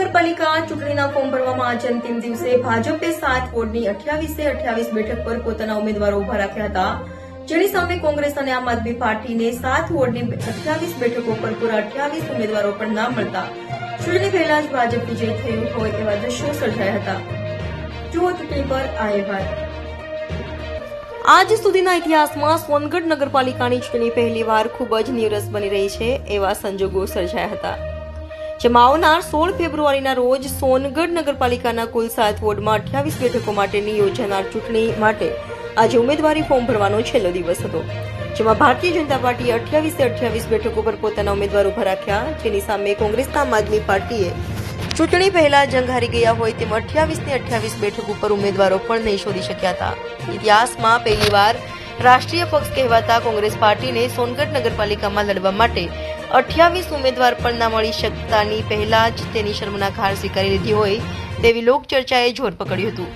નગરપાલિકા ચૂંટણીના ફોર્મ ભરવામાં આજે અંતિમ દિવસે ભાજપે 7 વોર્ડની 28 બેઠક પર પોતાના ઉમેદવારો ઉભા રાખ્યા હતા, જેની સામે કોંગ્રેસ અને આમ આદમી પાર્ટીને 7 વોર્ડની 28 બેઠકો પર પૂરા 28 ઉમેદવારો પણ ના મળતા ચૂંટણી પહેલા જ ભાજપ વિજય થયું હોય એવા દ્રશ્યો સર્જાયા હતા. જુઓ ચૂંટણી પર આ અહેવાલ. આજ સુધીના ઇતિહાસમાં સોનગઢ નગરપાલિકાની ચૂંટણી પહેલીવાર ખૂબ જ નીરસ બની રહી છે એવા સંજોગો સર્જાયા હતા, જેમાં આવનાર 16 ફેબ્રુઆરીના રોજ સોનગઢ નગરપાલિકાના કુલ 7 વોર્ડમાં 28 બેઠકો માટેની યોજાનાર ચૂંટણી માટે આજે ઉમેદવારી ફોર્મ ભરવાનો છેલ્લો દિવસ હતો, જેમાં ભારતીય જનતા પાર્ટીએ 28 બેઠકો પર પોતાના ઉમેદવાર ઉભા રાખ્યા, જેની સામે કોંગ્રેસના આમ આદમી પાર્ટીએ ચૂંટણી પહેલા જંગ હારી ગયા હોય તેમ 28 બેઠક ઉપર ઉમેદવારો પણ નહીં શોધી શક્યા હતા. ઇતિહાસમાં પહેલીવાર રાષ્ટ્રીય પક્ષ કહેવાતા કોંગ્રેસ પાર્ટીને સોનગઢ નગરપાલિકામાં લડવા માટે 28 ઉમેદવાર પણ ના મળી શકતાની પહેલા જ તેની શર્મનાક હાર સ્વીકારી લીધી હોય તેવી લોકચર્ચાએ જોર પકડ્યું હતું,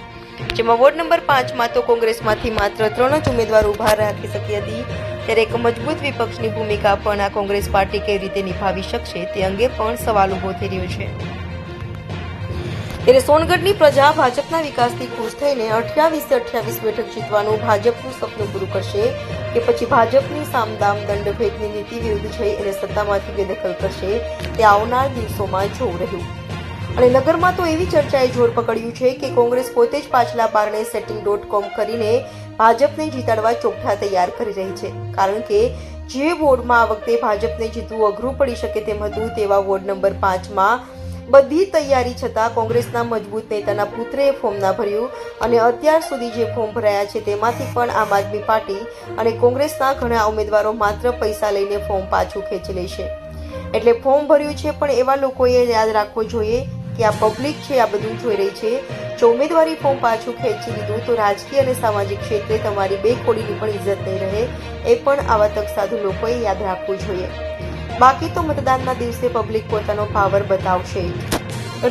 જેમાં વોર્ડ નંબર 5 માં તો કોંગ્રેસમાંથી માત્ર 3 જ ઉમેદવાર ઉભા રાખી શકી હતી, ત્યારે એક મજબૂત વિપક્ષની ભૂમિકા પણ આ કોંગ્રેસ પાર્ટી કેવી રીતે નિભાવી શકશે તે અંગે પણ સવાલ ઉભો થઈ રહ્યો છે. ત્યારે સોનગઢની પ્રજા ભાજપના વિકાસથી ખુશ થઈને 28 બેઠક જીતવાનું ભાજપનું સપનું પૂરું કરશે કે પછી ભાજપની સામદામ દંડ ભેદની નીતિ વિરુદ્ધ જઈ એને સત્તામાંથી બેદખલ કરશે તે આવનાર દિવસોમાં જોવું રહ્યું. અને નગરમાં તો એવી ચર્ચાએ જોર પકડ્યું છે કે કોંગ્રેસ પોતે જ પાછલા બારણે setting.com કરીને ભાજપને જીતાડવા ચોકઠા તૈયાર કરી રહી છે, કારણ કે જે વોર્ડમાં આ વખતે ભાજપને જીતવું અઘરું પડી શકે તેમ હતું તેવા વોર્ડ નંબર 5 માં બધી તૈયારી છતાં કોંગ્રેસના મજબૂત નેતાના પુત્રએ ફોર્મ ના ભર્યું અને અત્યાર સુધી જે ફોર્મ ભરાયા છે તેમાંથી પણ આમ આદમી પાર્ટી અને કોંગ્રેસના ઘણા ઉમેદવારો માત્ર પૈસા લઈને ફોર્મ પાછું ખેંચી લેશે. એટલે ફોર્મ ભર્યું છે પણ એવા લોકોએ યાદ રાખવું જોઈએ કે આ પબ્લિક છે, આ બધું જોઈ રહી છે. જો ઉમેદવારી ફોર્મ પાછું ખેંચી લીધું તો રાજકીય અને સામાજિક ક્ષેત્રે તમારી બે કોડીની પણ ઇજ્જત નહીં રહે, એ પણ આવા તકસાધુ લોકોએ યાદ રાખવું જોઈએ. બાકી તો મતદાનના દિવસે પબ્લિક પોતાનો પાવર બતાવશે.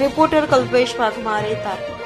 રિપોર્ટર કલ્પેશ વાઘમારે, તાપી.